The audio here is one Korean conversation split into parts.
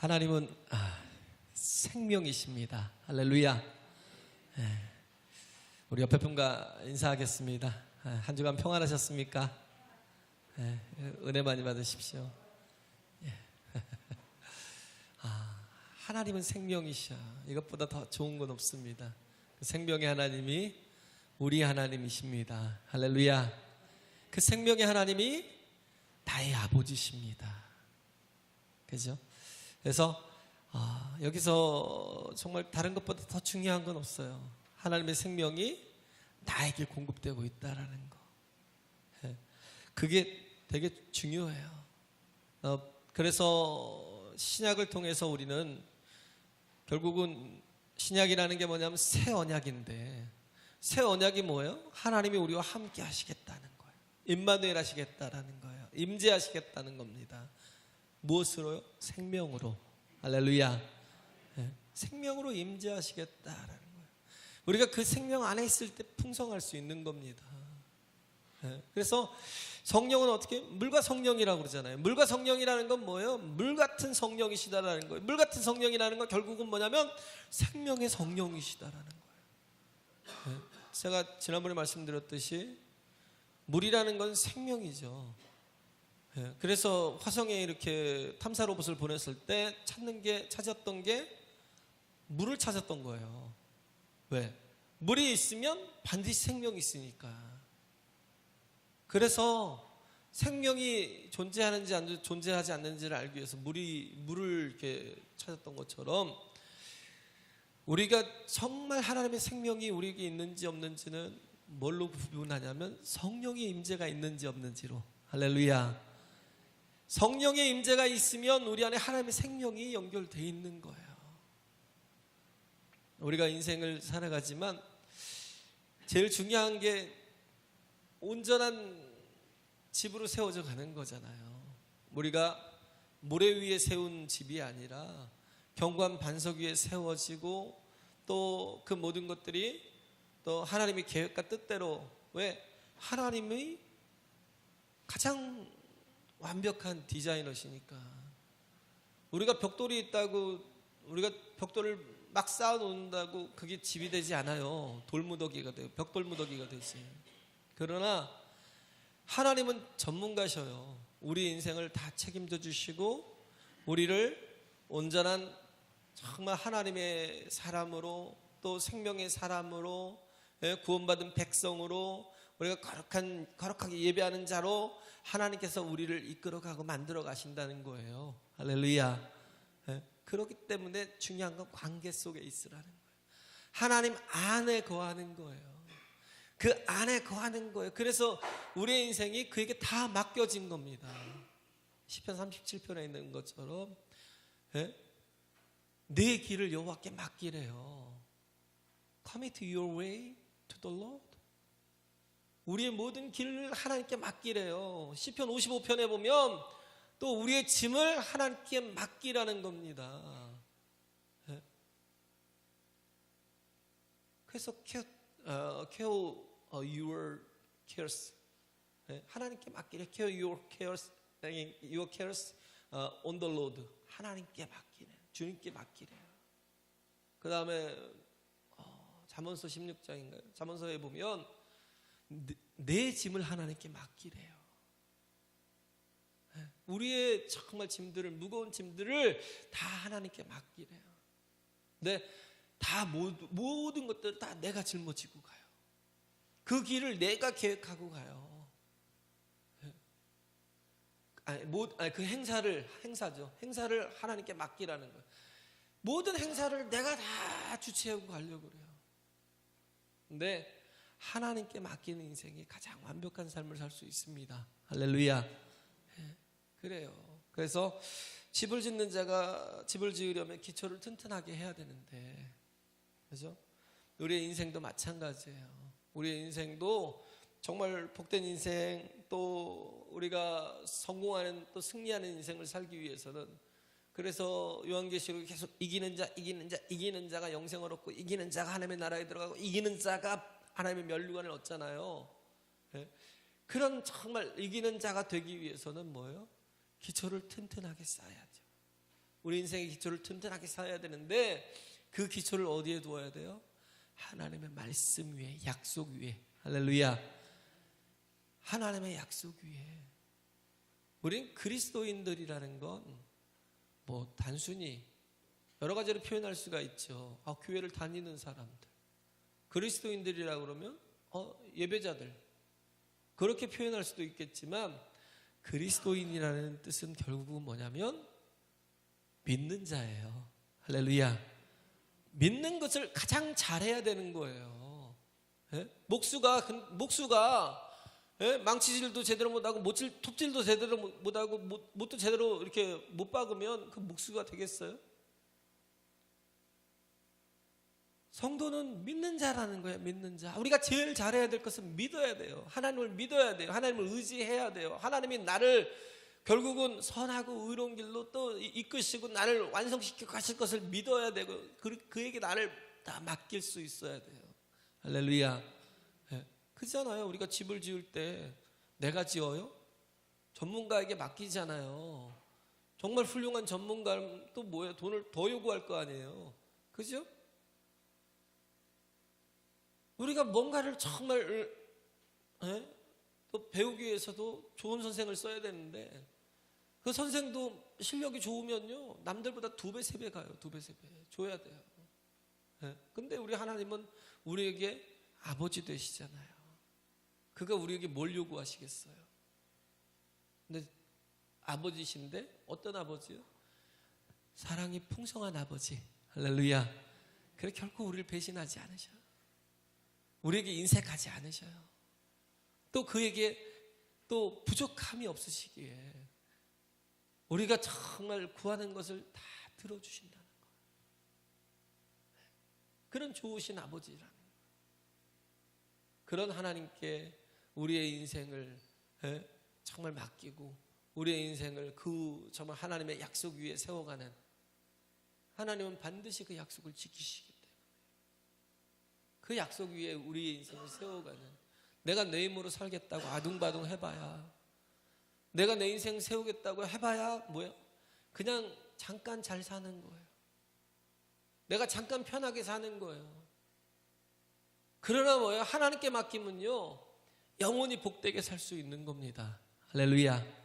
하나님은 생명이십니다. 할렐루야. 우리 옆에 분과 인사하겠습니다. 한 주간 평안하셨습니까? 은혜 많이 받으십시오. 하나님은 생명이셔. 이것보다 더 좋은 건 없습니다. 그 생명의 하나님이 우리 하나님이십니다. 할렐루야. 그 생명의 하나님이 나의 아버지십니다. 그죠? 그래서 여기서 정말 다른 것보다 더 중요한 건 없어요. 하나님의 생명이 나에게 공급되고 있다라는 거. 그게 되게 중요해요. 그래서 신약을 통해서 우리는 결국은 신약이라는 게 뭐냐면 새 언약인데, 새 언약이 뭐예요? 하나님이 우리와 함께 하시겠다는 거예요. 임마누엘 하시겠다라는 거예요. 임재하시겠다는 겁니다. 무엇으로요? 생명으로. 할렐루야. 생명으로 임재하시겠다라는 거예요. 우리가 그 생명 안에 있을 때 풍성할 수 있는 겁니다. 그래서 성령은 어떻게? 물과 성령이라고 그러잖아요. 물과 성령이라는 건 뭐예요? 물 같은 성령이시다라는 거예요. 물 같은 성령이라는 건 결국은 뭐냐면 생명의 성령이시다라는 거예요. 제가 지난번에 말씀드렸듯이 물이라는 건 생명이죠. 그래서 화성에 이렇게 탐사 로봇을 보냈을 때 찾았던 게 물을 찾았던 거예요. 왜? 물이 있으면 반드시 생명이 있으니까. 그래서 생명이 존재하는지 존재하지 않는지를 알기 위해서 물을 이렇게 찾았던 것처럼, 우리가 정말 하나님의 생명이 우리에게 있는지 없는지는 뭘로 구분하냐면 성령의 임재가 있는지 없는지로. 할렐루야. 성령의 임재가 있으면 우리 안에 하나님의 생명이 연결되어 있는 거예요. 우리가 인생을 살아가지만 제일 중요한 게 온전한 집으로 세워져 가는 거잖아요. 우리가 모래 위에 세운 집이 아니라 견고한 반석 위에 세워지고, 또 그 모든 것들이 또 하나님의 계획과 뜻대로, 왜? 하나님의 가장 완벽한 디자이너시니까. 우리가 벽돌이 있다고 우리가 벽돌을 막 쌓아 놓는다고 그게 집이 되지 않아요. 돌무더기가 돼요. 벽돌무더기가 되지. 그러나 하나님은 전문가셔요. 우리 인생을 다 책임져 주시고 우리를 온전한 정말 하나님의 사람으로, 또 생명의 사람으로, 구원받은 백성으로, 우리가 거룩하게 예배하는 자로 하나님께서 우리를 이끌어가고 만들어 가신다는 거예요. 할렐루야. 그렇기 때문에 중요한 건 관계 속에 있으라는 거예요. 하나님 안에 거하는 거예요. 그 안에 거하는 거예요. 그래서 우리의 인생이 그에게 다 맡겨진 겁니다. 시편 37편에 있는 것처럼 내 길을 여호와께 맡기래요. Commit your way to the Lord. 우리의 모든 길을 하나님께 맡기래요. 시편 55편에 보면 또 우리의 짐을 하나님께 맡기라는 겁니다. 그래서 care your cares. 하나님께 맡기래. Care your cares on the Lord. 하나님께 맡기래. 주님께 맡기래요. 그 다음에 잠언서 16장인가요? 잠언서에 보면 내 짐을 하나님께 맡기래요. 우리의 정말 짐들을, 무거운 짐들을 다 하나님께 맡기래요. 근데 다 모든 것들을 다 내가 짊어지고 가요. 그 길을 내가 계획하고 가요. 그 행사를 하나님께 맡기라는 거예요. 모든 행사를 내가 다 주체하고 가려고 그래요. 근데 하나님께 맡기는 인생이 가장 완벽한 삶을 살 수 있습니다. 할렐루야. 그래요. 그래서 집을 짓는 자가 집을 지으려면 기초를 튼튼하게 해야 되는데, 그죠? 우리의 인생도 마찬가지예요. 우리의 인생도 정말 복된 인생, 또 우리가 성공하는, 또 승리하는 인생을 살기 위해서는, 그래서 요한계시록에 계속 이기는 자가 영생을 얻고, 이기는 자가 하나님의 나라에 들어가고, 이기는 자가 하나님의 면류관을 얻잖아요. 그런 정말 이기는 자가 되기 위해서는 뭐예요? 기초를 튼튼하게 쌓아야죠. 우리 인생의 기초를 튼튼하게 쌓아야 되는데 그 기초를 어디에 두어야 돼요? 하나님의 말씀 위에, 약속 위에. 할렐루야. 하나님의 약속 위에. 우린 그리스도인들이라는 건 뭐 단순히 여러 가지로 표현할 수가 있죠. 교회를 다니는 사람들, 그리스도인들이라고 그러면 예배자들, 그렇게 표현할 수도 있겠지만 그리스도인이라는 뜻은 결국은 뭐냐면 믿는 자예요. 할렐루야. 믿는 것을 가장 잘해야 되는 거예요. 예? 목수가 망치질도 제대로 못하고 톱질도 제대로 못하고 못도 제대로 이렇게 못 박으면 그 목수가 되겠어요? 성도는 믿는 자라는 거예요. 믿는 자. 우리가 제일 잘해야 될 것은 믿어야 돼요. 하나님을 믿어야 돼요. 하나님을 의지해야 돼요. 하나님이 나를 결국은 선하고 의로운 길로 또 이끄시고 나를 완성시키고 가실 것을 믿어야 되고 그에게 나를 다 맡길 수 있어야 돼요. 할렐루야. 그렇잖아요. 우리가 집을 지을 때 내가 지어요? 전문가에게 맡기잖아요. 정말 훌륭한 전문가는 또 뭐예요? 돈을 더 요구할 거 아니에요. 그죠? 우리가 뭔가를 정말 또 배우기 위해서도 좋은 선생을 써야 되는데 그 선생도 실력이 좋으면요 남들보다 2배, 3배 가요. 2배, 3배 줘야 돼요. 근데 우리 하나님은 우리에게 아버지 되시잖아요. 그가 우리에게 뭘 요구하시겠어요? 근데 아버지신데 어떤 아버지요? 사랑이 풍성한 아버지. 할렐루야. 그래 결코 우리를 배신하지 않으셔요. 우리에게 인색하지 않으셔요. 또 그에게 또 부족함이 없으시기에 우리가 정말 구하는 것을 다 들어주신다는 거예요. 그런 좋으신 아버지라는 거예요. 그런 하나님께 우리의 인생을 정말 맡기고 우리의 인생을 그 정말 하나님의 약속 위에 세워가는 하나님은 반드시 그 약속을 지키시기 때문에 그 약속 위에 우리의 인생을 세워가는 내가 내 힘으로 살겠다고 아둥바둥 해봐야 내가 내 인생 세우겠다고 해봐야 뭐야? 그냥 잠깐 잘 사는 거예요. 내가 잠깐 편하게 사는 거예요. 그러나 뭐예요? 하나님께 맡기면요 영원히 복되게 살 수 있는 겁니다. 할렐루야.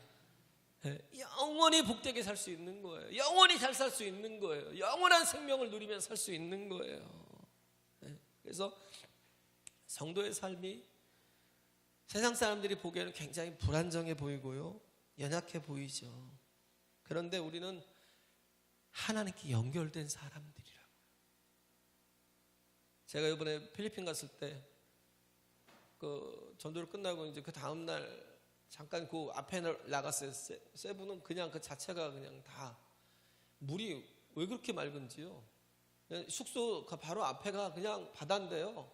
영원히 복되게 살 수 있는 거예요. 영원히 잘 살 수 있는 거예요. 영원한 생명을 누리며 살 수 있는 거예요. 그래서 성도의 삶이 세상 사람들이 보기에는 굉장히 불안정해 보이고요 연약해 보이죠. 그런데 우리는 하나님께 연결된 사람들이라고요. 제가 이번에 필리핀 갔을 때 그 전도를 끝나고 이제 그 다음 날 잠깐 그 앞에 나갔어요. 세부는 그냥 그 자체가 그냥 다 물이 왜 그렇게 맑은지요. 숙소 바로 앞에가 그냥 바다인데요.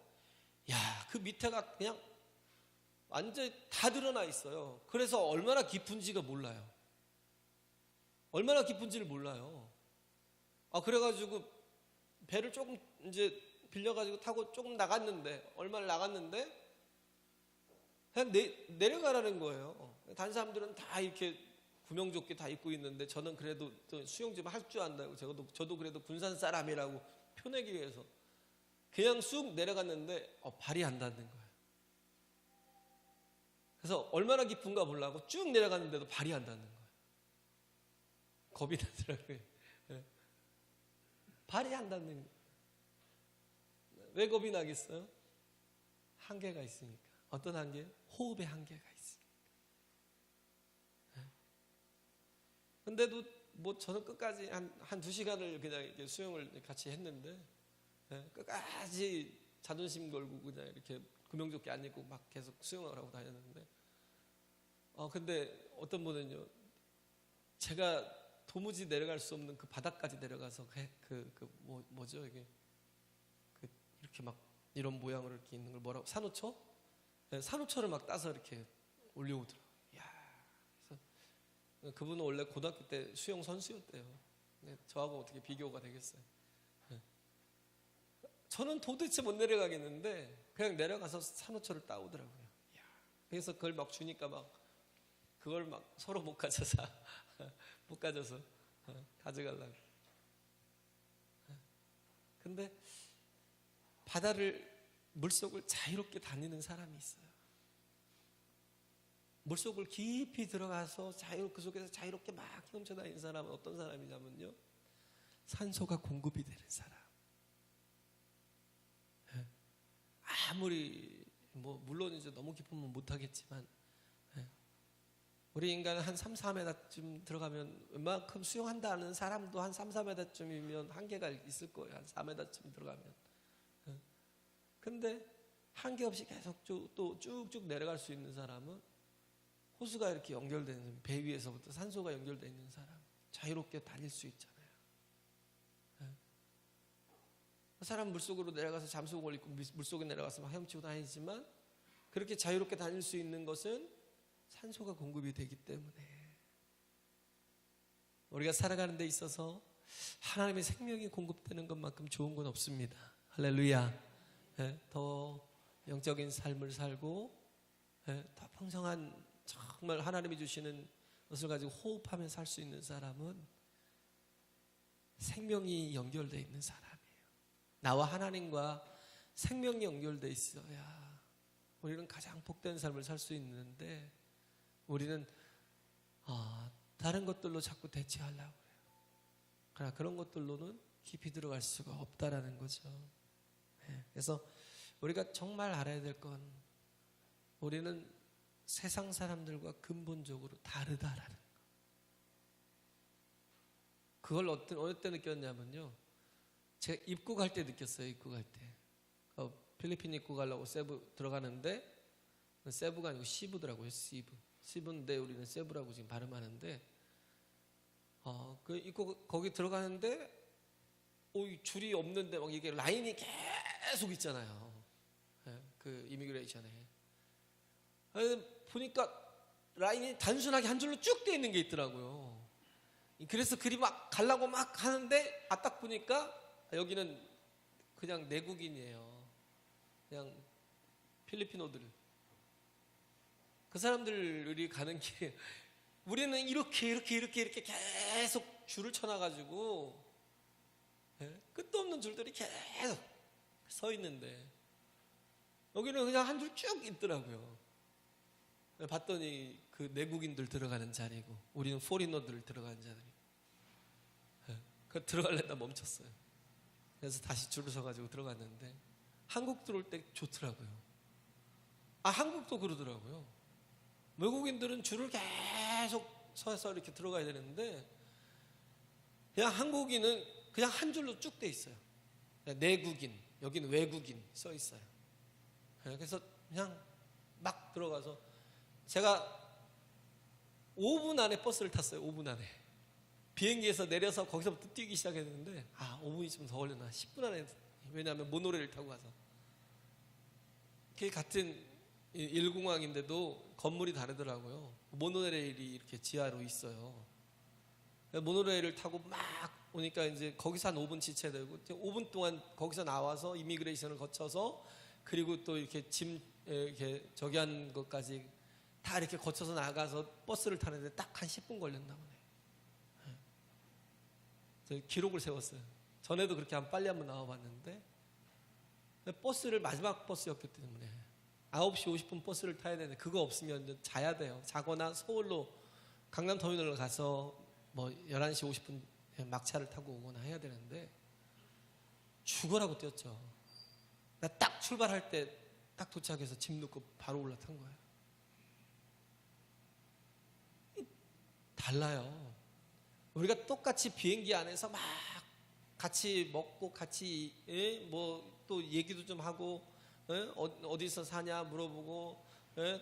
야, 그 밑에가 그냥 완전히 다 드러나 있어요. 그래서 얼마나 깊은지가 몰라요. 얼마나 깊은지를 몰라요. 그래가지고 배를 조금 이제 빌려가지고 타고 조금 나갔는데 얼마나 나갔는데 그냥 내려가라는 거예요. 다른 사람들은 다 이렇게 구명조끼 다 입고 있는데 저는 그래도 수영 좀 할 줄 안다고 저도 그래도 군산 사람이라고 표내기 위해서 그냥 쑥 내려갔는데 발이 안 닿는 거예요. 그래서 얼마나 깊은가 보려고 쭉 내려갔는데도 발이 안 닿는 거예요. 겁이 나더라고요. 발이 안 닿는 거예요. 왜 겁이 나겠어요? 한계가 있으니까. 어떤 한계? 호흡의 한계가 있으니까. 근데도 뭐 저는 끝까지 한 2시간을 그냥 이렇게 수영을 같이 했는데 끝까지 자존심 걸고 그냥 이렇게 구명조끼 안 입고 막 계속 수영을 하고 다녔는데 근데 어떤 분은요 제가 도무지 내려갈 수 없는 그 바닥까지 내려가서 뭐죠 이게 이렇게 막 이런 모양으로 이렇게 있는 걸 뭐라고 산호초? 네, 산호초를 막 따서 이렇게 올려오더라고요. 그래서 그분은 원래 고등학교 때 수영 선수였대요. 네, 저하고 어떻게 비교가 되겠어요? 네. 저는 도대체 못 내려가겠는데 그냥 내려가서 산호초를 따오더라고요. 그래서 그걸 막 주니까 막 그걸 막 서로 못 가져서 가져가려고. 근데 물속을 자유롭게 다니는 사람이 있어요. 물속을 깊이 들어가서 그 속에서 자유롭게 막 헤엄쳐 다니는 사람은 어떤 사람이냐면요, 산소가 공급이 되는 사람. 아무리 물론 이제 너무 깊으면 못하겠지만, 우리 인간은 한 3, 4m쯤 들어가면 웬만큼 수영한다는 사람도 한 3, 4m쯤이면 한계가 있을 거예요. 한 4m쯤 들어가면. 근데 한계 없이 계속 또 쭉쭉 내려갈 수 있는 사람은 호수가 이렇게 연결되는, 배 위에서부터 산소가 연결되어 있는 사람, 자유롭게 다닐 수 있잖아요. 그 사람 물속으로 내려가서 잠수복을 입고 물속에 내려가서 막 헤엄치고 다니지만, 그렇게 자유롭게 다닐 수 있는 것은 산소가 공급이 되기 때문에, 우리가 살아가는 데 있어서 하나님의 생명이 공급되는 것만큼 좋은 건 없습니다. 할렐루야. 더 영적인 삶을 살고, 더 풍성한, 정말 하나님이 주시는 것을 가지고 호흡하며 살 수 있는 사람은 생명이 연결되어 있는 사람이에요. 나와 하나님과 생명이 연결되어 있어야 우리는 가장 복된 삶을 살 수 있는데, 우리는 다른 것들로 자꾸 대체하려고 해요. 그러나 그런 것들로는 깊이 들어갈 수가 없다라는 거죠. 그래서 우리가 정말 알아야 될 건, 우리는 세상 사람들과 근본적으로 다르다라는 거. 그걸 어느 때 느꼈냐면요, 제가 입국할 때 느꼈어요. 입국할 때 필리핀 입국하려고 세부 들어가는데, 세부가 아니고 시부더라고요. 시부인데 우리는 세부라고 지금 발음하는데, 그 입국 거기 들어가는데 줄이 없는데 막 이게 라인이 계속 있잖아요. 그 이미그레이션에 보니까 라인이 단순하게 한 줄로 쭉 돼 있는 게 있더라고요. 그래서 그리 막 가려고 막 하는데, 딱 보니까 여기는 그냥 내국인이에요. 그냥 필리핀어들. 그 사람들이 가는 길, 우리는 이렇게 계속 줄을 쳐놔가지고, 끝도 없는 줄들이 계속 서 있는데, 여기는 그냥 한 줄 쭉 있더라고요. 봤더니 그 내국인들 들어가는 자리고, 우리는 포리너들 들어가는 자리고. 그 들어가려다 멈췄어요. 그래서 다시 줄을 서가지고 들어갔는데, 한국 들어올 때 좋더라고요. 한국도 그러더라고요. 외국인들은 줄을 계속 서서 이렇게 들어가야 되는데, 그냥 한국인은 그냥 한 줄로 쭉 돼 있어요. 내국인, 여기는 외국인 써 있어요. 그래서 그냥 막 들어가서, 제가 5분 안에 버스를 탔어요. 5분 안에. 비행기에서 내려서 거기서부터 뛰기 시작했는데, 5분이 좀 더 걸렸나, 10분 안에. 왜냐하면 모노레일 타고 가서. 그게 같은 1공항인데도 건물이 다르더라고요. 모노레일이 이렇게 지하로 있어요. 모노레일을 타고 막 오니까 이제 거기서 한 5분 지체되고, 5분 동안 거기서 나와서 이미그레이션을 거쳐서, 그리고 또 이렇게 짐 이렇게 저기 한 것까지 다 이렇게 거쳐서 나가서 버스를 타는데 딱 한 10분 걸렸나 보네. 기록을 세웠어요. 전에도 그렇게 빨리 한번 나와봤는데, 버스를 마지막 버스였기 때문에 9시 50분 버스를 타야 되는데, 그거 없으면 자야 돼요. 자거나 서울로 강남터미널로 가서 11시 50분 막차를 타고 오거나 해야 되는데, 죽어라고 뛰었죠. 나 딱 출발할 때 딱 도착해서 짐 넣고 바로 올라탄 거예요. 달라요. 우리가 똑같이 비행기 안에서 막 같이 먹고 같이 또 얘기도 좀 하고, 어디서 사냐 물어보고,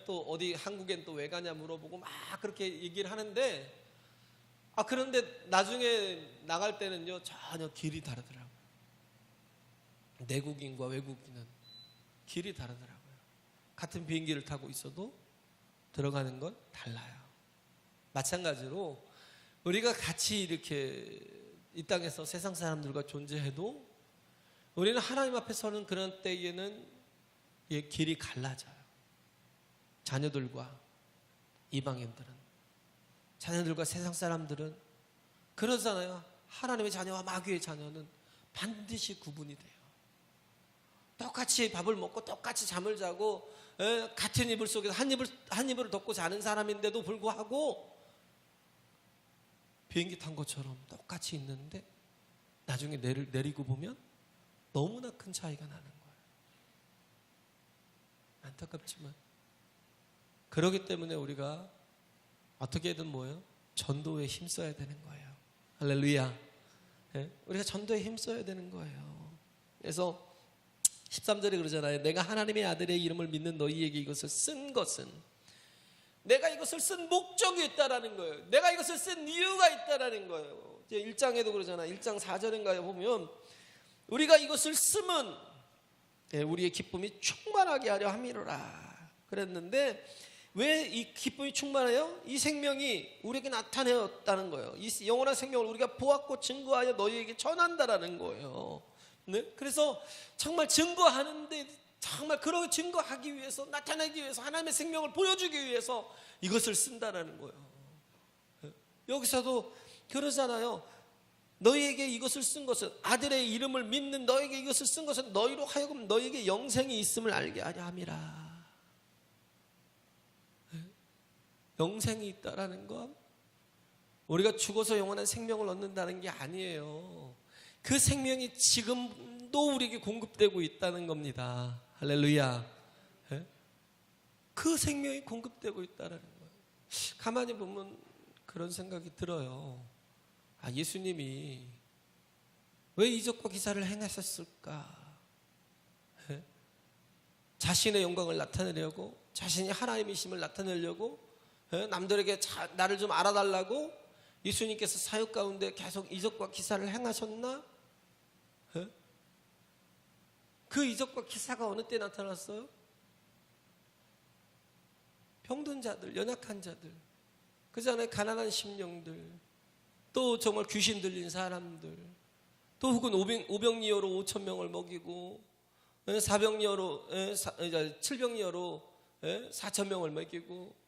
또 어디 한국엔 또 왜 가냐 물어보고 막 그렇게 얘기를 하는데, 그런데 나중에 나갈 때는요, 전혀 길이 다르더라고요. 내국인과 외국인은 길이 다르더라고요. 같은 비행기를 타고 있어도 들어가는 건 달라요. 마찬가지로 우리가 같이 이렇게 이 땅에서 세상 사람들과 존재해도, 우리는 하나님 앞에 서는 그런 때에는 길이 갈라져요. 자녀들과 이방인들은, 자녀들과 세상 사람들은 그러잖아요. 하나님의 자녀와 마귀의 자녀는 반드시 구분이 돼요. 똑같이 밥을 먹고 똑같이 잠을 자고 같은 이불 속에서 한 이불을 덮고 자는 사람인데도 불구하고 비행기 탄 것처럼 똑같이 있는데 나중에 내리고 보면 너무나 큰 차이가 나는 거예요. 안타깝지만 그렇기 때문에 우리가 어떻게든 뭐예요? 전도에 힘써야 되는 거예요. 할렐루야. 우리가 전도에 힘써야 되는 거예요. 그래서 13절에 그러잖아요. 내가 하나님의 아들의 이름을 믿는 너희에게 이것을 쓴 것은, 내가 이것을 쓴 목적이 있다라는 거예요. 내가 이것을 쓴 이유가 있다라는 거예요. 이제 1장에도 그러잖아요. 1장 4절인가에 보면 우리가 이것을 쓰면 우리의 기쁨이 충만하게 하려 함이로라 그랬는데, 왜 이 기쁨이 충만해요? 이 생명이 우리에게 나타내었다는 거예요. 이 영원한 생명을 우리가 보았고 증거하여 너희에게 전한다라는 거예요. 네? 그래서 정말 증거하는데, 정말 그렇게 증거하기 위해서, 나타내기 위해서, 하나님의 생명을 보여주기 위해서 이것을 쓴다라는 거예요. 여기서도 그러잖아요. 너희에게 이것을 쓴 것은, 아들의 이름을 믿는 너희에게 이것을 쓴 것은 너희로 하여금 너희에게 영생이 있음을 알게 하려 함이라. 영생이 있다라는 건 우리가 죽어서 영원한 생명을 얻는다는 게 아니에요. 그 생명이 지금도 우리에게 공급되고 있다는 겁니다. 할렐루야. 그 생명이 공급되고 있다는 거예요. 가만히 보면 그런 생각이 들어요. 예수님이 왜 이적과 기사를 행하셨을까? 자신의 영광을 나타내려고, 자신이 하나님이심을 나타내려고, 남들에게 나를 좀 알아달라고 예수님께서 사역 가운데 계속 이적과 기사를 행하셨나? 그 이적과 기사가 어느 때 나타났어요? 병든 자들, 연약한 자들, 그 전에 가난한 심령들, 또 정말 귀신 들린 사람들, 또 혹은 오병이어로 5,000명을 먹이고, 칠병이어로 4,000명을 먹이고,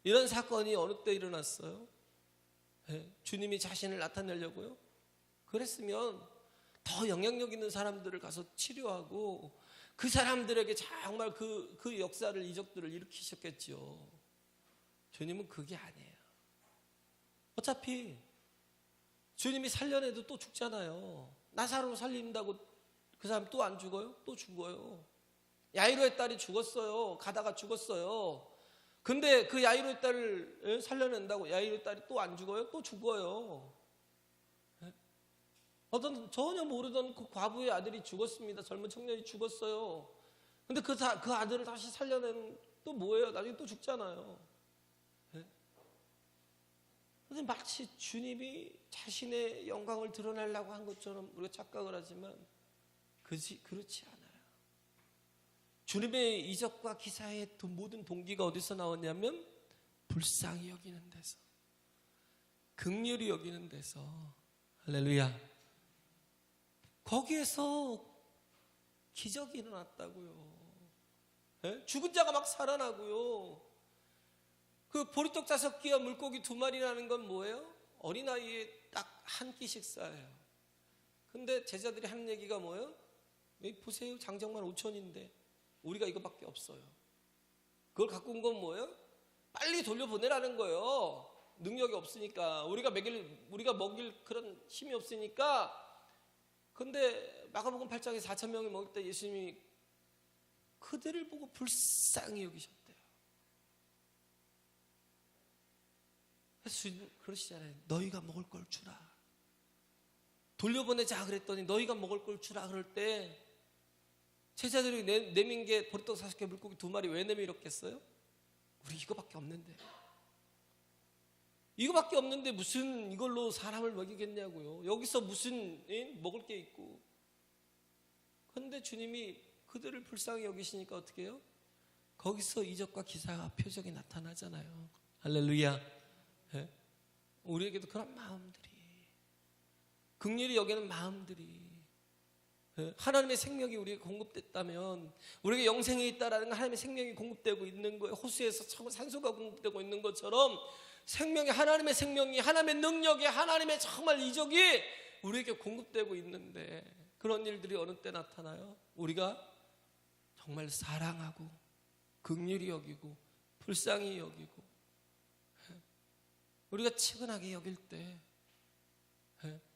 이런 사건이 어느 때 일어났어요? 주님이 자신을 나타내려고요? 그랬으면 더 영향력 있는 사람들을 가서 치료하고 그 사람들에게 정말 그 역사를, 이적들을 일으키셨겠죠. 주님은 그게 아니에요. 어차피 주님이 살려내도 또 죽잖아요. 나사로 살린다고 그 사람 또 안 죽어요? 또 죽어요. 야이로의 딸이 죽었어요. 가다가 죽었어요. 근데 그 야이로의 딸을 살려낸다고 야이로의 딸이 또 안 죽어요? 또 죽어요. 어떤 전혀 모르던 그 과부의 아들이 죽었습니다. 젊은 청년이 죽었어요. 근데 그 아들을 다시 살려낸 또 뭐예요? 나중에 또 죽잖아요. 근데 마치 주님이 자신의 영광을 드러내려고 한 것처럼 우리가 착각을 하지만 그렇지 않아요. 주님의 이적과 기사의 모든 동기가 어디서 나왔냐면 불쌍히 여기는 데서, 긍휼히 여기는 데서. 할렐루야. 거기에서 기적이 일어났다고요. 죽은 자가 막 살아나고요. 그 보리떡 5끼와 물고기 2마리라는 건 뭐예요? 어린아이의 딱 한 끼 식사예요. 근데 제자들이 하는 얘기가 뭐예요? 보세요, 장정만 5천인데 우리가 이거밖에 없어요. 그걸 갖고 온 건 뭐예요? 빨리 돌려보내라는 거예요. 능력이 없으니까, 우리가 먹일 그런 힘이 없으니까. 근데 마가복음 8장에 4,000명이 먹을 때 예수님이 그들을 보고 불쌍히 여기셨대요. 그래서 그러시잖아요. 너희가 먹을 걸 주라. 돌려보내자 그랬더니 너희가 먹을 걸 주라 그럴 때 제자들이 내민 게 보리떡 5개, 물고기 2마리 왜 내밀었겠어요? 우리 이거밖에 없는데. 이거밖에 없는데 무슨 이걸로 사람을 먹이겠냐고요. 여기서 무슨 먹을 게 있고. 그런데 주님이 그들을 불쌍히 여기시니까 어떻게 해요? 거기서 이적과 기사가, 표적이 나타나잖아요. 할렐루야. 우리에게도 그런 마음들이, 긍휼히 여기는 마음들이, 하나님의 생명이 우리에게 공급됐다면, 우리에게 영생이 있다라는 건 하나님의 생명이 공급되고 있는 거예요. 호수에서 산소가 공급되고 있는 것처럼 생명이, 하나님의 생명이, 하나님의 능력이, 하나님의 정말 이적이 우리에게 공급되고 있는데 그런 일들이 어느 때 나타나요? 우리가 정말 사랑하고 긍휼히 여기고 불쌍히 여기고 우리가 치근하게 여길 때,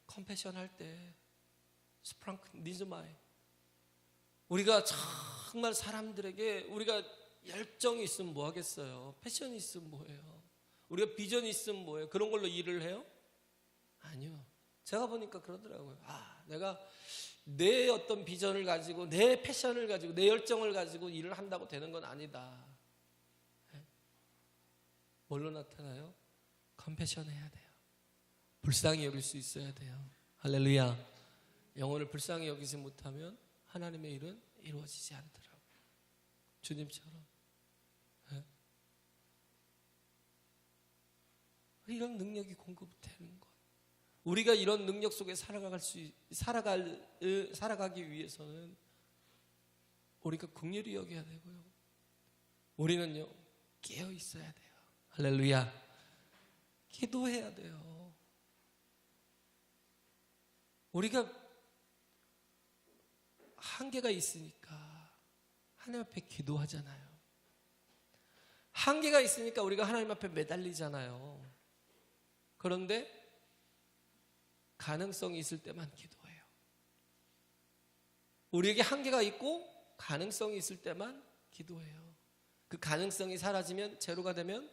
컴패션 할 때, 스프랑크 니즈마이, 우리가 정말 사람들에게 우리가 열정이 있으면 뭐 하겠어요? 패션이 있으면 뭐해요? 우리가 비전이 있으면 뭐해요? 그런 걸로 일을 해요? 아니요. 제가 보니까 그러더라고요. 내가 내 어떤 비전을 가지고 내 패션을 가지고 내 열정을 가지고 일을 한다고 되는 건 아니다. 뭘로 나타나요? 컴패션 해야 돼요. 불쌍히 여길 수 있어야 돼요. 할렐루야. 영혼을 불쌍히 여기지 못하면 하나님의 일은 이루어지지 않더라고요. 주님처럼. 이런 능력이 공급되는 것. 우리가 이런 능력 속에 살아가기 위해서는 우리가 긍휼히 여겨야 되고요. 우리는요, 깨어 있어야 돼요. 할렐루야. 기도해야 돼요. 우리가 한계가 있으니까 하나님 앞에 기도하잖아요. 한계가 있으니까 우리가 하나님 앞에 매달리잖아요. 그런데 가능성이 있을 때만 기도해요. 우리에게 한계가 있고 가능성이 있을 때만 기도해요. 그 가능성이 사라지면, 제로가 되면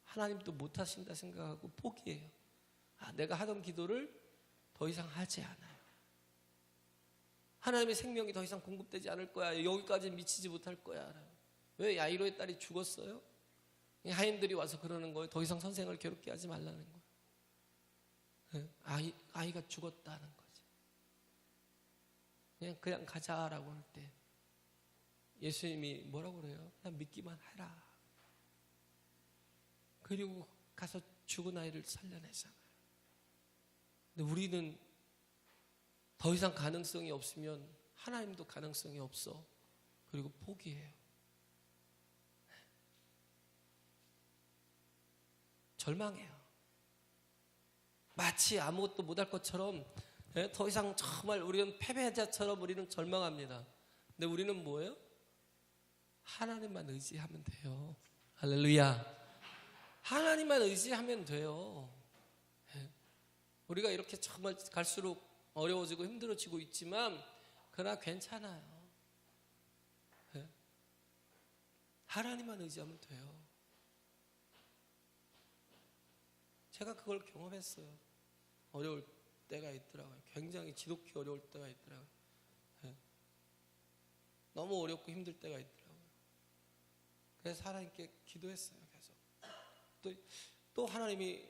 하나님도 못하신다 생각하고 포기해요. 내가 하던 기도를 더 이상 하지 않아요. 하나님의 생명이 더 이상 공급되지 않을 거야. 여기까지 미치지 못할 거야. 왜? 야이로의 딸이 죽었어요? 하인들이 와서 그러는 거예요. 더 이상 선생을 괴롭게 하지 말라는 거예요. 아이가 죽었다는 거지. 그냥 가자라고 할 때 예수님이 뭐라고 그래요? 그냥 믿기만 해라. 그리고 가서 죽은 아이를 살려내잖아요. 근데 우리는 더 이상 가능성이 없으면 하나님도 가능성이 없어. 그리고 포기해요. 절망해요. 마치 아무것도 못할 것처럼, 더 이상 정말 우리는 패배자처럼 우리는 절망합니다. 근데 우리는 뭐예요? 하나님만 의지하면 돼요. 할렐루야. 하나님만 의지하면 돼요. 우리가 이렇게 정말 갈수록 어려워지고 힘들어지고 있지만 그러나 괜찮아요. 하나님만 의지하면 돼요. 제가 그걸 경험했어요. 어려울 때가 있더라고요. 굉장히 지독히 어려울 때가 있더라고요. 너무 어렵고 힘들 때가 있더라고요. 그래서 하나님께 기도했어요. 계속. 또 하나님이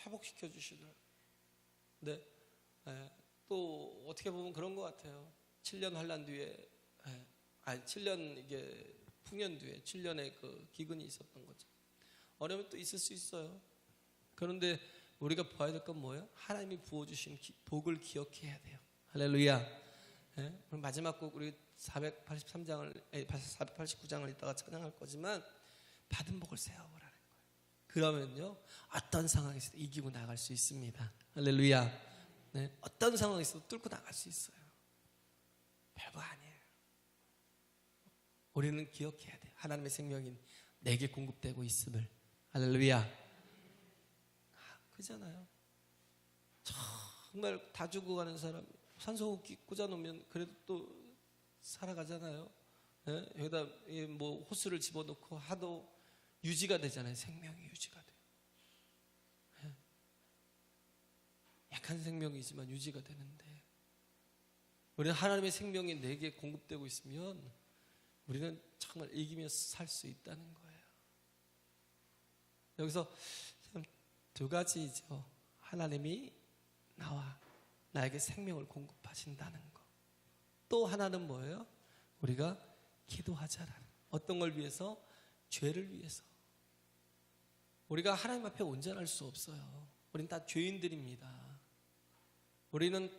회복시켜 주시더라고요. 네. 또 어떻게 보면 그런 것 같아요. 7년 환난 뒤에, 7년 이게 풍년 뒤에 7년의 그 기근이 있었던 거죠. 어려움이 또 있을 수 있어요. 그런데 우리가 봐야 될 건 뭐예요? 하나님이 부어주신 복을 기억해야 돼요. 할렐루야. 그럼 마지막 곡 우리 489장을 이따가 찬양할 거지만 받은 복을 세워보라는 거예요. 그러면요, 어떤 상황에서도 이기고 나갈 수 있습니다. 할렐루야. 네, 어떤 상황에서도 뚫고 나갈 수 있어요. 별거 아니에요. 우리는 기억해야 돼요. 하나님의 생명인 내게 공급되고 있음을. 할렐루야. 그잖아요. 정말 다 죽어가는 사람 산소호흡기 꽂아놓으면 그래도 또 살아가잖아요. 여기다 뭐 호스를 집어넣고 하도 유지가 되잖아요. 생명이 유지가 돼요. 약한 생명이지만 유지가 되는데 우리는 하나님의 생명이 내게 공급되고 있으면 우리는 정말 이기면서 살 수 있다는 거예요. 여기서 두 가지죠. 하나님이 나에게 생명을 공급하신다는 거. 또 하나는 뭐예요? 우리가 기도하자라는. 어떤 걸 위해서? 죄를 위해서. 우리가 하나님 앞에 온전할 수 없어요. 우리는 다 죄인들입니다. 우리는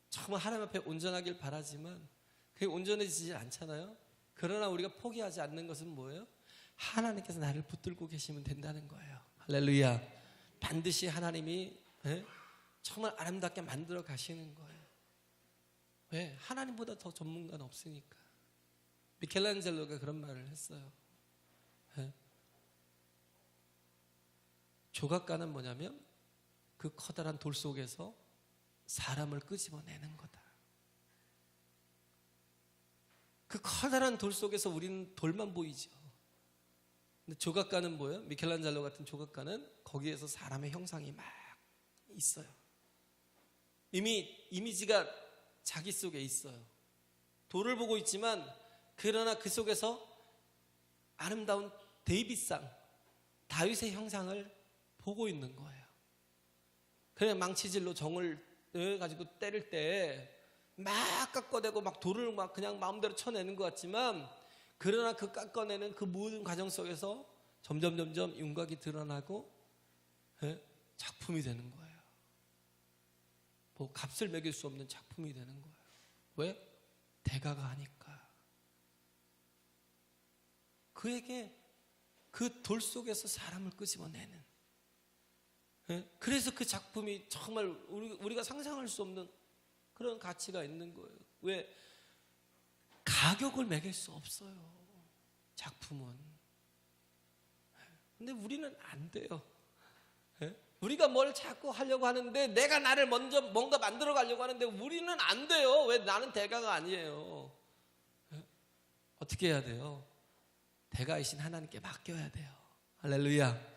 정말 하나님 앞에 온전하길 바라지만 그게 온전해지지 않잖아요. 그러나 우리가 포기하지 않는 것은 뭐예요? 하나님께서 나를 붙들고 계시면 된다는 거예요. 할렐루야. 반드시 하나님이 정말 아름답게 만들어 가시는 거예요. 왜? 하나님보다 더 전문가는 없으니까. 미켈란젤로가 그런 말을 했어요. 조각가는 뭐냐면 그 커다란 돌 속에서 사람을 끄집어내는 거다. 그 커다란 돌 속에서 우리는 돌만 보이죠. 근데 조각가는 뭐예요? 미켈란젤로 같은 조각가는 거기에서 사람의 형상이 막 있어요. 이미 이미지가 자기 속에 있어요. 돌을 보고 있지만 그러나 그 속에서 아름다운 데이빗상, 다윗의 형상을 보고 있는 거예요. 그냥 망치질로 정을 가지고 때릴 때 막 깎아내고 막 돌을 막 그냥 마음대로 쳐내는 것 같지만 그러나 그 깎아내는 그 모든 과정 속에서 점점 윤곽이 드러나고 작품이 되는 거예요. 뭐 값을 매길 수 없는 작품이 되는 거예요. 왜? 대가가 하니까. 그에게 그 돌 속에서 사람을 끄집어내는. 그래서 그 작품이 정말 우리가 상상할 수 없는 그런 가치가 있는 거예요. 왜? 가격을 매길 수 없어요. 작품은. 근데 우리는 안 돼요. 우리가 뭘 자꾸 하려고 하는데 내가 나를 먼저 뭔가 만들어 가려고 하는데 우리는 안 돼요. 왜? 나는 대가가 아니에요. 어떻게 해야 돼요? 대가이신 하나님께 맡겨야 돼요. 할렐루야.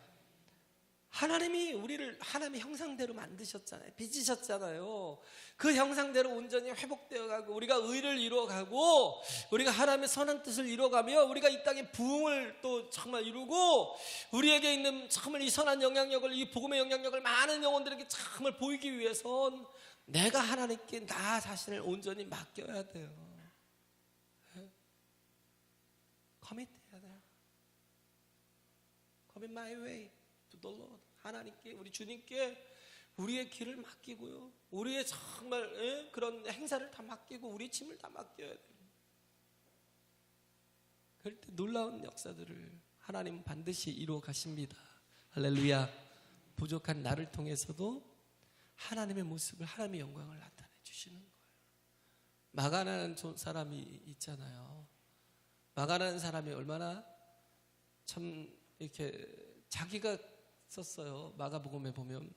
하나님이 우리를 하나님의 형상대로 만드셨잖아요. 빚으셨잖아요. 그 형상대로 온전히 회복되어 가고 우리가 의를 이루어가고 우리가 하나님의 선한 뜻을 이루어가며 우리가 이 땅에 부흥을 또 정말 이루고 우리에게 있는 정말 이 선한 영향력을, 이 복음의 영향력을 많은 영혼들에게 정말 보이기 위해선 내가 하나님께 나 자신을 온전히 맡겨야 돼요. 커밋해야 돼요. Commit my way to the Lord. 하나님께, 우리 주님께 우리의 길을 맡기고요. 우리의 정말 그런 행사를 다 맡기고 우리의 짐을 다 맡겨야 돼요. 그럴 때 놀라운 역사들을 하나님은 반드시 이루어 가십니다. 할렐루야. 부족한 나를 통해서도 하나님의 모습을, 하나님의 영광을 나타내 주시는 거예요. 마가라는 사람이 있잖아요. 마가라는 사람이 얼마나 참 이렇게 자기가 썼어요. 마가복음에 보면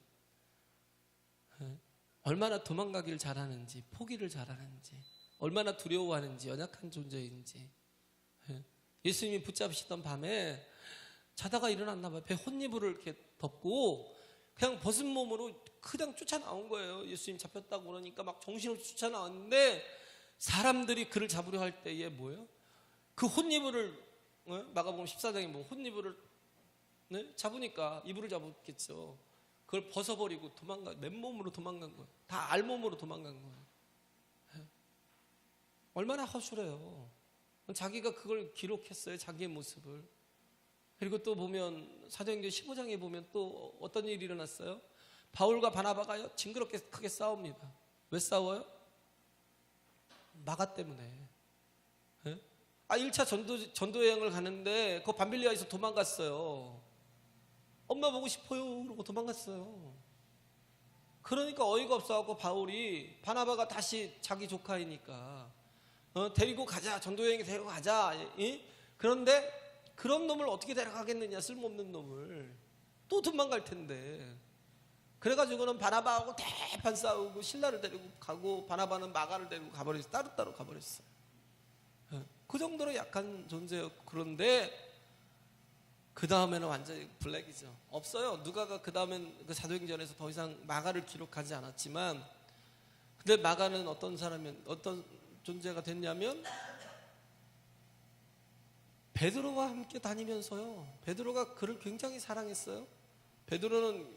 얼마나 도망가기를 잘하는지, 포기를 잘하는지, 얼마나 두려워하는지, 연약한 존재인지. 예수님이 붙잡으시던 밤에 자다가 일어났나 봐요. 배 혼이불을 이렇게 덮고 그냥 벗은 몸으로 그냥 쫓아나온 거예요. 예수님 잡혔다고 그러니까 막 정신없이 쫓아나왔는데 사람들이 그를 잡으려 할 때에 뭐예요? 그 혼이불을, 마가복음 14장에 뭐 혼이불을 잡으니까 이불을 잡았겠죠. 그걸 벗어버리고 맨몸으로 도망간 거예요. 다 알몸으로 도망간 거예요. 얼마나 허술해요. 자기가 그걸 기록했어요. 자기의 모습을. 그리고 또 보면 사도행전 15장에 보면 또 어떤 일이 일어났어요? 바울과 바나바가 징그럽게 크게 싸웁니다. 왜 싸워요? 마가 때문에. 1차 전도 여행을 가는데 그 밤빌리아에서 도망갔어요. 엄마 보고 싶어요. 그러고 도망갔어요. 그러니까 어이가 없어갖고 바울이, 바나바가 다시 자기 조카이니까 데리고 가자, 전도여행에 데리고 가자. 그런데 그런 놈을 어떻게 데려가겠느냐, 쓸모없는 놈을. 또 도망갈 텐데. 그래가지고는 바나바하고 대판 싸우고 신라를 데리고 가고 바나바는 마가를 데리고 가버렸어요. 따로따로 가버렸어요. 그 정도로 약한 존재였고, 그런데 그 다음에는 완전히 블랙이죠. 없어요. 누가가 그 다음엔 그 사도행전에서 더 이상 마가를 기록하지 않았지만, 근데 마가는 어떤 존재가 됐냐면 베드로와 함께 다니면서요. 베드로가 그를 굉장히 사랑했어요. 베드로는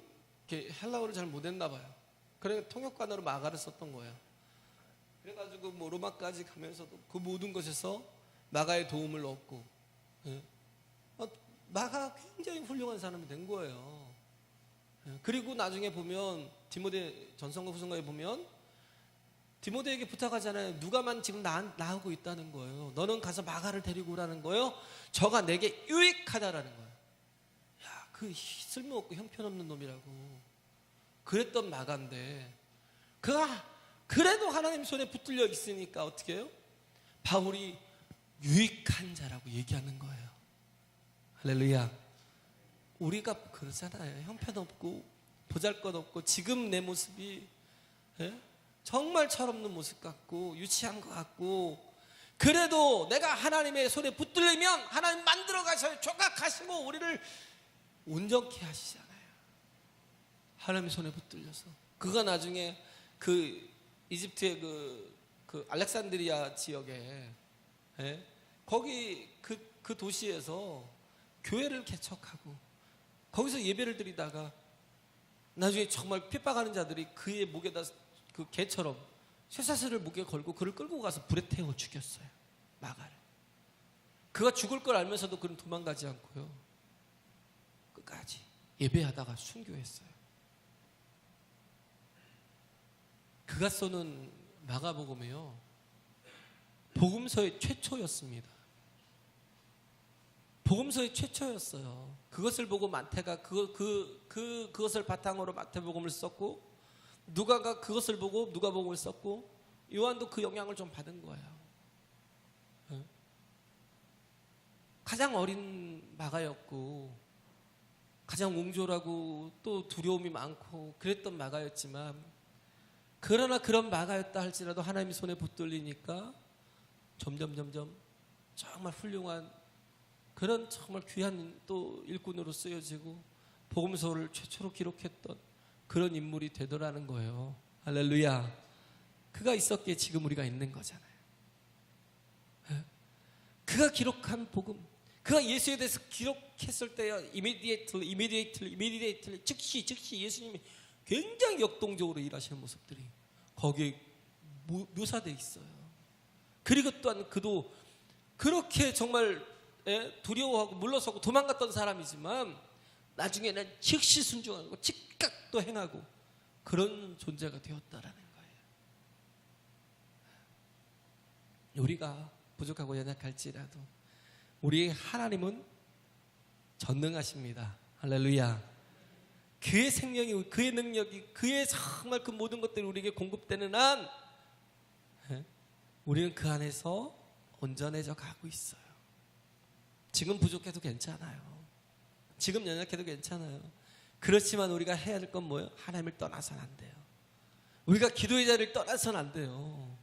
헬라어를 잘 못했나 봐요. 그러니까 통역관으로 마가를 썼던 거예요. 그래가지고 뭐 로마까지 가면서도 그 모든 것에서 마가의 도움을 얻고, 마가 굉장히 훌륭한 사람이 된 거예요. 그리고 나중에 보면 디모데 전서가 후서가에 보면 디모데에게 부탁하잖아요. 누가만 지금 나오고 있다는 거예요. 너는 가서 마가를 데리고 오라는 거예요. 저가 내게 유익하다라는 거예요. 야, 그 쓸모없고 형편없는 놈이라고 그랬던 마가인데, 그가 그래도 하나님 손에 붙들려 있으니까 어떻게 해요? 바울이 유익한 자라고 얘기하는 거예요. 할렐루야. 우리가 그러잖아요. 형편없고 보잘것없고 지금 내 모습이 정말 철없는 모습 같고 유치한 것 같고, 그래도 내가 하나님의 손에 붙들리면 하나님 만들어 가셔 조각하시고 우리를 온전케 하시잖아요. 하나님의 손에 붙들려서 그가 나중에 그 이집트의 그 알렉산드리아 지역에 거기 그 도시에서 교회를 개척하고 거기서 예배를 드리다가 나중에 정말 핍박하는 자들이 그의 목에다 그 개처럼 쇠사슬을 목에 걸고 그를 끌고 가서 불에 태워 죽였어요. 마가를. 그가 죽을 걸 알면서도 그는 도망가지 않고요, 끝까지 예배하다가 순교했어요. 그가 써는 마가복음이요, 복음서의 최초였습니다. 복음서의 최초였어요. 그것을 보고 마태가 그것을 바탕으로 마태복음을 썼고, 누가가 그것을 보고 누가복음을 썼고, 요한도 그 영향을 좀 받은 거예요. 가장 어린 마가였고 가장 옹졸하고 또 두려움이 많고 그랬던 마가였지만, 그러나 그런 마가였다 할지라도 하나님의 손에 붙들리니까 점점 정말 훌륭한 그런 정말 귀한 또 일꾼으로 쓰여지고 복음서를 최초로 기록했던 그런 인물이 되더라는 거예요. 할렐루야. 그가 있었기에 지금 우리가 있는 거잖아요. 그가 기록한 복음, 그가 예수에 대해서 기록했을 때요, immediately 즉시 예수님이 굉장히 역동적으로 일하시는 모습들이 거기에 묘사되어 있어요. 그리고 또한 그도 그렇게 정말 두려워하고 물러서고 도망갔던 사람이지만 나중에는 즉시 순종하고 즉각 또 행하고 그런 존재가 되었다라는 거예요. 우리가 부족하고 연약할지라도 우리 하나님은 전능하십니다. 할렐루야. 그의 생명이, 그의 능력이, 그의 정말 그 모든 것들이 우리에게 공급되는 한 우리는 그 안에서 온전해져 가고 있어요. 지금 부족해도 괜찮아요. 지금 연약해도 괜찮아요. 그렇지만 우리가 해야 될 건 뭐예요? 하나님을 떠나서는 안 돼요. 우리가 기도의 자리를 떠나서는 안 돼요.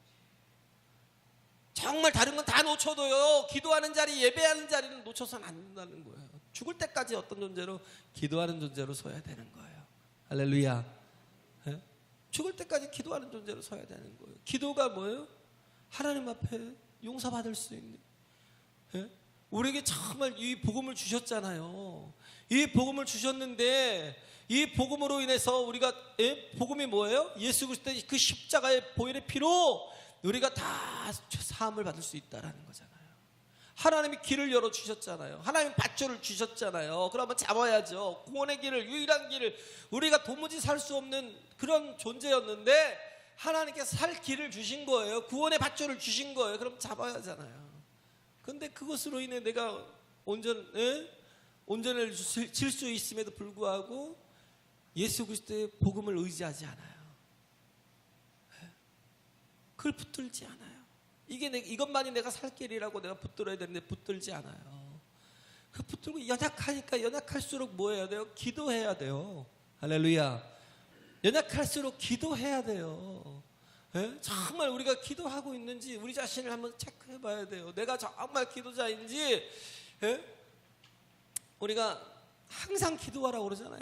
정말 다른 건 다 놓쳐도요, 기도하는 자리, 예배하는 자리는 놓쳐서는 안 된다는 거예요. 죽을 때까지 어떤 존재로? 기도하는 존재로 서야 되는 거예요. 할렐루야. 죽을 때까지 기도하는 존재로 서야 되는 거예요. 기도가 뭐예요? 하나님 앞에 용서받을 수 있는, 우리에게 정말 이 복음을 주셨잖아요. 이 복음을 주셨는데 이 복음으로 인해서 우리가, 복음이 뭐예요? 예수 그리스도의 그 십자가의 보혈의 피로 우리가 다 사함을 받을 수 있다라는 거잖아요. 하나님이 길을 열어주셨잖아요. 하나님 밧줄을 주셨잖아요. 그러면 잡아야죠. 구원의 길을, 유일한 길을, 우리가 도무지 살 수 없는 그런 존재였는데 하나님께서 살 길을 주신 거예요. 구원의 밧줄을 주신 거예요. 그럼 잡아야 하잖아요. 근데 그것으로 인해 내가 온전해질 수 있음에도 불구하고 예수 그리스도의 복음을 의지하지 않아요. 그걸 붙들지 않아요. 이것만이 내가 살 길이라고 내가 붙들어야 되는데 붙들지 않아요. 그 붙들고 연약하니까 연약할수록 뭐 해야 돼요? 기도해야 돼요. 할렐루야. 연약할수록 기도해야 돼요. 정말 우리가 기도하고 있는지 우리 자신을 한번 체크해 봐야 돼요. 내가 정말 기도자인지. 우리가 항상 기도하라고 그러잖아요.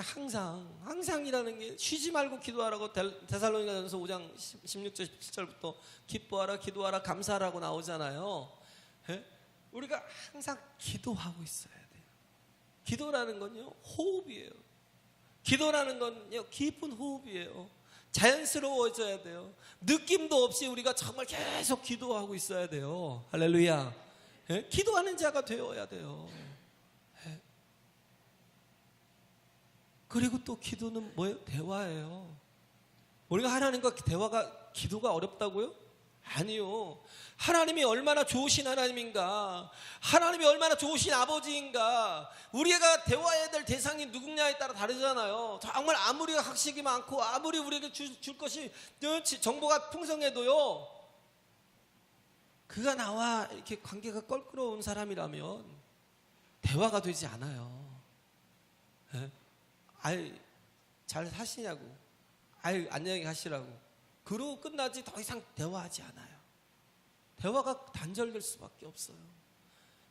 항상이라는 게 쉬지 말고 기도하라고 데살로니가전서 5장 16절 17절부터 기뻐하라, 기도하라, 감사하라고 나오잖아요. 우리가 항상 기도하고 있어야 돼요. 기도라는 건요, 호흡이에요. 기도라는 건요, 깊은 호흡이에요. 자연스러워져야 돼요. 느낌도 없이 우리가 정말 계속 기도하고 있어야 돼요. 할렐루야. 기도하는 자가 되어야 돼요. 그리고 또 기도는 뭐예요? 대화예요. 우리가 하나님과 기도가 어렵다고요? 아니요. 하나님이 얼마나 좋으신 하나님인가, 하나님이 얼마나 좋으신 아버지인가. 우리가 대화해야 될 대상이 누구냐에 따라 다르잖아요. 정말 아무리 학식이 많고 아무리 우리에게 줄 것이 정보가 풍성해도요, 그가 나와 이렇게 관계가 껄끄러운 사람이라면 대화가 되지 않아요. 예? 아이, 잘 사시냐고, 아이, 안녕히 가시라고, 그러고 끝나지 더 이상 대화하지 않아요. 대화가 단절될 수밖에 없어요.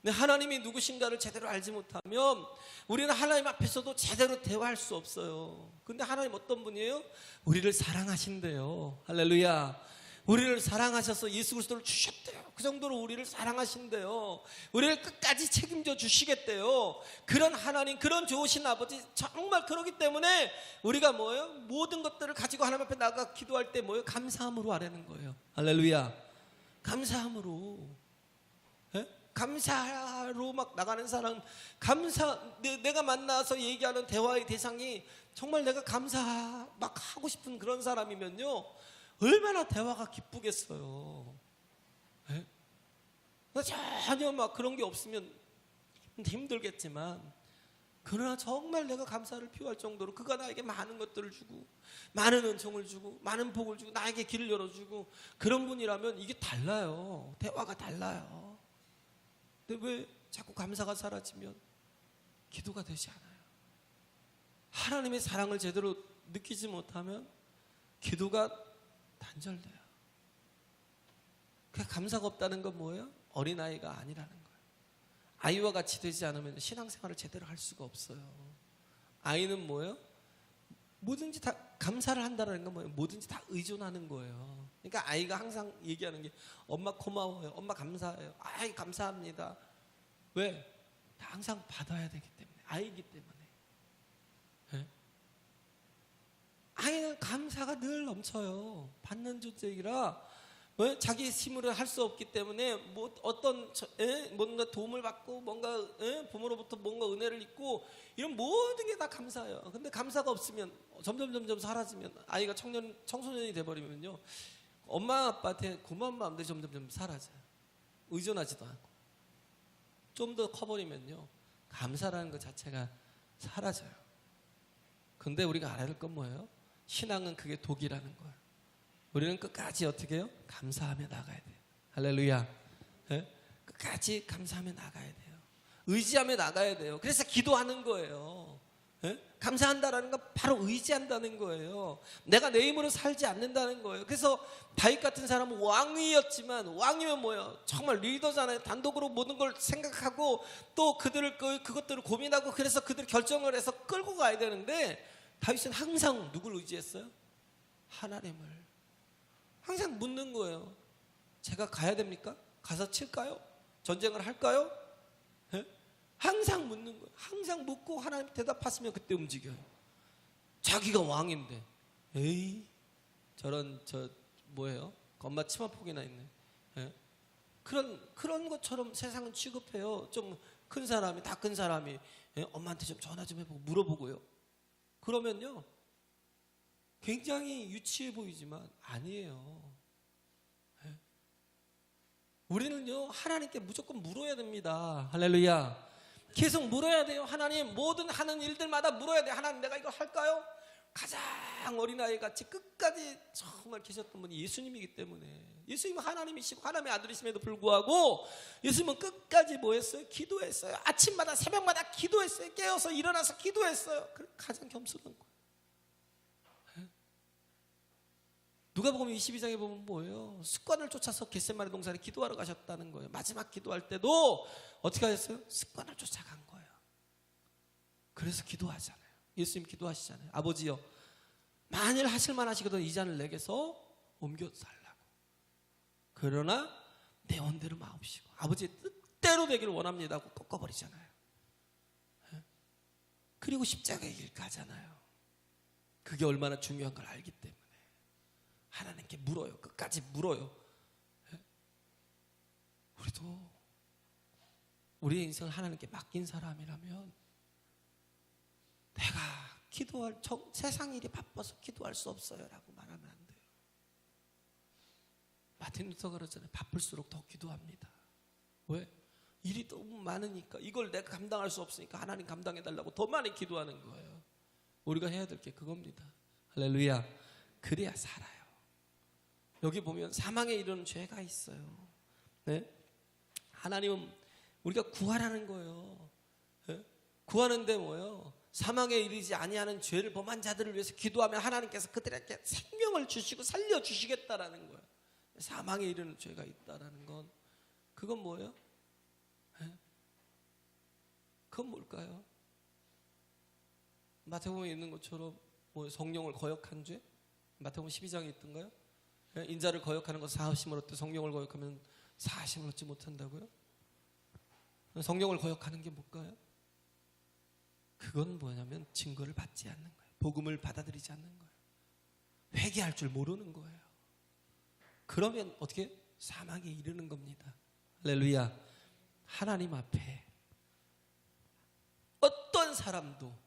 근데 하나님이 누구신가를 제대로 알지 못하면 우리는 하나님 앞에서도 제대로 대화할 수 없어요. 근데 하나님 어떤 분이에요? 우리를 사랑하신대요. 할렐루야. 우리를 사랑하셔서 예수 그리스도를 주셨대요. 그 정도로 우리를 사랑하신대요. 우리를 끝까지 책임져 주시겠대요. 그런 하나님, 그런 좋으신 아버지, 정말 그러기 때문에 우리가 뭐예요? 모든 것들을 가지고 하나님 앞에 나가 기도할 때 뭐예요? 감사함으로 하라는 거예요. 할렐루야. 감사함으로. 예? 감사로 막 나가는 사람, 내가 만나서 얘기하는 대화의 대상이 정말 내가 감사 막 하고 싶은 그런 사람이면요, 얼마나 대화가 기쁘겠어요. 예? 전혀 막 그런 게 없으면 힘들겠지만, 그러나 정말 내가 감사를 표할 정도로 그가 나에게 많은 것들을 주고 많은 은총을 주고 많은 복을 주고 나에게 길을 열어주고 그런 분이라면 이게 달라요. 대화가 달라요. 근데 왜 자꾸 감사가 사라지면 기도가 되지 않아요? 하나님의 사랑을 제대로 느끼지 못하면 기도가 단절돼요. 그 감사가 없다는 건 뭐예요? 어린아이가 아니라는 거예요. 아이와 같이 되지 않으면 신앙생활을 제대로 할 수가 없어요. 아이는 뭐예요? 뭐든지 다 감사를 한다는 건 뭐예요? 뭐든지 다 의존하는 거예요. 그러니까 아이가 항상 얘기하는 게 엄마 고마워요, 엄마 감사해요, 아이 감사합니다. 왜? 항상 받아야 되기 때문에, 아이기 때문에. 네? 아이는 감사가 늘 넘쳐요. 받는 존재이라 자기 힘으로 할 수 없기 때문에 뭔가 도움을 받고 뭔가 부모로부터 뭔가 은혜를 입고 이런 모든 게 다 감사해요. 근데 감사가 없으면 점점 사라지면 아이가 청소년이 돼버리면요, 엄마 아빠한테 고마운 마음들이 점점 사라져요. 의존하지도 않고. 좀 더 커버리면요, 감사라는 것 자체가 사라져요. 근데 우리가 알아야 될 건 뭐예요? 신앙은 그게 독이라는 거예요. 우리는 끝까지 어떻게 해요? 감사하며 나가야 돼요. 할렐루야. 네? 끝까지 감사하며 나가야 돼요. 의지하며 나가야 돼요. 그래서 기도하는 거예요. 네? 감사한다는 건 바로 의지한다는 거예요. 내가 내 힘으로 살지 않는다는 거예요. 그래서 다윗 같은 사람은 왕이었지만, 왕이면 뭐예요? 정말 리더잖아요. 단독으로 모든 걸 생각하고 또 그것들을 고민하고, 그래서 그들 결정을 해서 끌고 가야 되는데, 다윗은 항상 누굴 의지했어요? 하나님을. 항상 묻는 거예요. 제가 가야 됩니까? 가서 칠까요? 전쟁을 할까요? 네? 항상 묻는 거예요. 항상 묻고 하나님 대답하시면 그때 움직여요. 자기가 왕인데, 에이, 뭐예요? 엄마 치마폭이나 있네. 네? 그런 것처럼 세상은 취급해요. 좀 큰 사람이, 다 큰 사람이, 엄마한테 좀 전화 좀 해보고 물어보고요. 그러면요, 굉장히 유치해 보이지만 아니에요. 네? 우리는요, 하나님께 무조건 물어야 됩니다. 할렐루야. 계속 물어야 돼요. 하나님, 모든 하는 일들마다 물어야 돼요. 하나님, 내가 이거 할까요? 가장 어린아이 같이 끝까지 정말 계셨던 분이 예수님이기 때문에, 예수님은 하나님이시고 하나님의 아들이심에도 불구하고 예수님은 끝까지 뭐 했어요? 기도했어요. 아침마다 새벽마다 기도했어요. 깨어서 일어나서 기도했어요. 가장 겸손한 거예요. 누가복음 22장에 보면 뭐예요? 습관을 쫓아서 겟세마네 동산에 기도하러 가셨다는 거예요. 마지막 기도할 때도 어떻게 하셨어요? 습관을 쫓아간 거예요. 그래서 기도하잖아요. 예수님 기도하시잖아요. 아버지요, 만일 하실만 하시거든 이 잔을 내게서 옮겨 달라고. 그러나 내 원대로 마옵시고 아버지의 뜻대로 되기를 원합니다 하고 꺾어버리잖아요. 그리고 십자가의 길 가잖아요. 그게 얼마나 중요한 걸 알기 때문에 하나님께 물어요. 끝까지 물어요. 우리도 우리의 인생을 하나님께 맡긴 사람이라면, 내가 세상 일이 바빠서 기도할 수 없어요 라고 말하면 안 돼요. 마틴 루터가 그러잖아요. 바쁠수록 더 기도합니다. 왜? 일이 너무 많으니까, 이걸 내가 감당할 수 없으니까 하나님 감당해달라고 더 많이 기도하는 거예요. 우리가 해야 될 게 그겁니다. 할렐루야. 그래야 살아요. 여기 보면 사망에 이르는 죄가 있어요. 네? 하나님은 우리가 구하라는 거예요. 네? 구하는데 뭐예요? 사망에 이르지 아니하는 죄를 범한 자들을 위해서 기도하면 하나님께서 그들에게 생명을 주시고 살려주시겠다라는 거예요. 사망에 이르는 죄가 있다라는 건, 그건 뭐예요? 네? 그건 뭘까요? 마태복음에 있는 것처럼 뭐 성령을 거역한 죄? 마태복음 12장에 있던가요? 네? 인자를 거역하는 것 사하심을 얻되 성령을 거역하면 사하심을 얻지 못한다고요? 성령을 거역하는 게 뭘까요? 그건 뭐냐면 증거를 받지 않는 거예요. 복음을 받아들이지 않는 거예요. 회개할 줄 모르는 거예요. 그러면 어떻게? 사망에 이르는 겁니다. 할렐루야. 하나님 앞에 어떤 사람도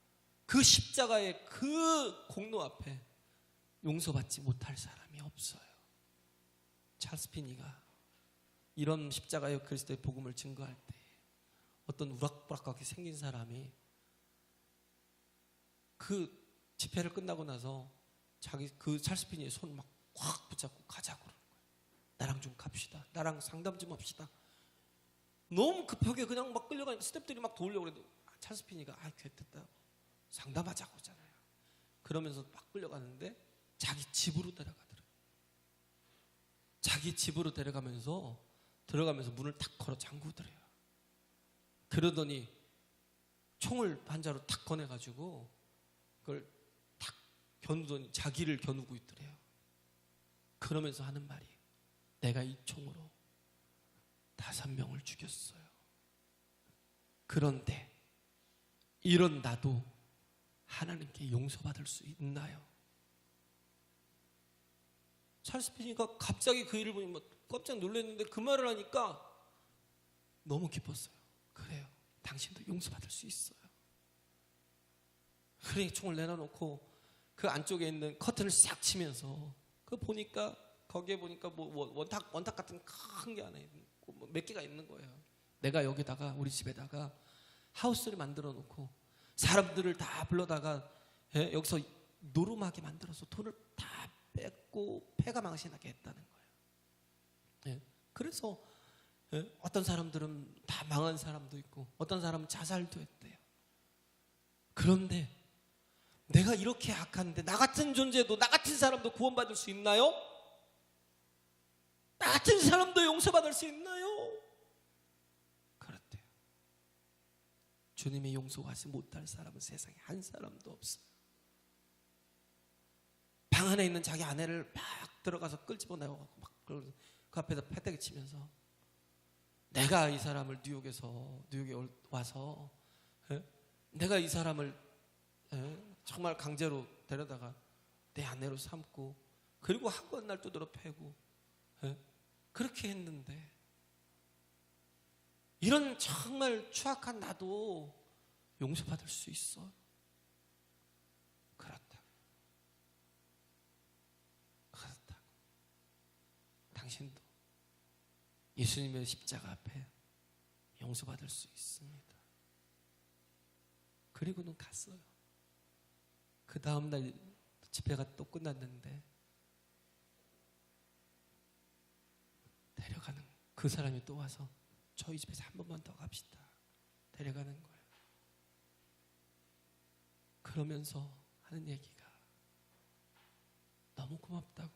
그 십자가의 그 공로 앞에 용서받지 못할 사람이 없어요. 찰스 피니가 이런 십자가의 그리스도의 복음을 증거할 때 어떤 우락부락하게 생긴 사람이 그 집회를 끝나고 나서 자기 그 찰스 피니의 손 막 확 붙잡고 가자고 그러는 거예요. 나랑 좀 갑시다. 나랑 상담 좀 합시다. 너무 급하게 그냥 막 끌려가니까 스태프들이 막 도우려고 그래도 찰스 피니가 됐다. 상담하자고 하잖아요. 그러면서 막 끌려가는데 자기 집으로 데려가더래요. 자기 집으로 데려가면서 들어가면서 문을 탁 걸어 잠그더래요. 그러더니 총을 반자로 탁 꺼내가지고 그걸 탁 겨누더니 자기를 겨누고 있더래요. 그러면서 하는 말이, 내가 이 총으로 5명을 죽였어요. 그런데 이런 나도 하나님께 용서받을 수 있나요? 찰스 피니가 갑자기 그 일을 보니 깜짝 놀랐는데 그 말을 하니까 너무 기뻤어요. 그래요. 당신도 용서받을 수 있어요. 그래 총을 내려놓고 그 안쪽에 있는 커튼을 싹 치면서 그 보니까 거기에 보니까 뭐 원탁 같은 큰 게 안에 있고 몇 개가 있는 거예요. 내가 여기다가 우리 집에다가 하우스를 만들어 놓고 사람들을 다 불러다가 여기서 노름하게 만들어서 돈을 다 뺏고 패가 망신하게 했다는 거예요. 그래서 어떤 사람들은 다 망한 사람도 있고 어떤 사람은 자살도 했대요. 그런데 내가 이렇게 악한데 나 같은 존재도, 나 같은 사람도 구원받을 수 있나요? 나 같은 사람도 용서받을 수 있나요? 그렇대요. 주님의 용서하지 못할 사람은 세상에 한 사람도 없어요. 방 안에 있는 자기 아내를 막 들어가서 끌집어내고 막 그 앞에다 패대기 치면서 내가 이 사람을 뉴욕에 와서 내가 이 사람을 정말 강제로 데려다가 내 아내로 삼고 그리고 한번 날 두드러 패고 그렇게 했는데 이런 정말 추악한 나도 용서받을 수 있어? 그렇다. 당신도 예수님의 십자가 앞에 용서받을 수 있습니다. 그리고는 갔어요. 그 다음날 집회가 또 끝났는데 데려가는 그 사람이 또 와서 저희 집에서 한 번만 더 갑시다. 데려가는 거예요. 그러면서 하는 얘기가 너무 고맙다고,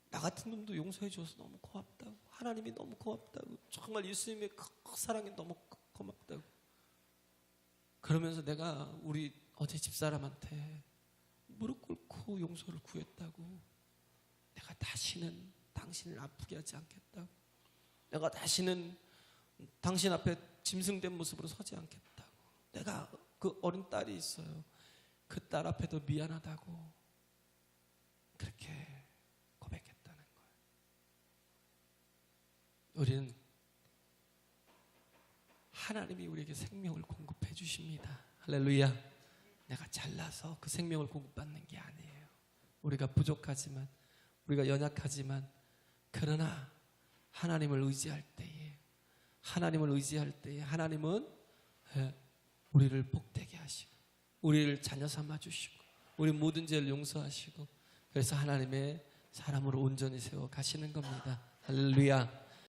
나 같은 놈도 용서해 줘서 너무 고맙다고, 하나님이 너무 고맙다고, 정말 예수님의 그 사랑이 너무 고맙다고. 그러면서 내가 우리 어제 집사람한테 무릎 꿇고 용서를 구했다고, 내가 다시는 당신을 아프게 하지 않겠다고, 내가 다시는 당신 앞에 짐승된 모습으로 서지 않겠다고, 내가 그 어린 딸이 있어요. 그 딸 앞에도 미안하다고 그렇게 고백했다는 거예요. 우리는 하나님이 우리에게 생명을 공급해 주십니다. 할렐루야. 내가 잘나서 그 생명을 공급받는 게 아니에요. 우리가 부족하지만, 우리가 연약하지만 그러나 하나님을 의지할 때에 하나님은 우리를 복되게 하시고 우리를 자녀 삼아 주시고 우리 모든 죄를 용서하시고 그래서 하나님의 사람으로 온전히 세워 가시는 겁니다. 할렐루야.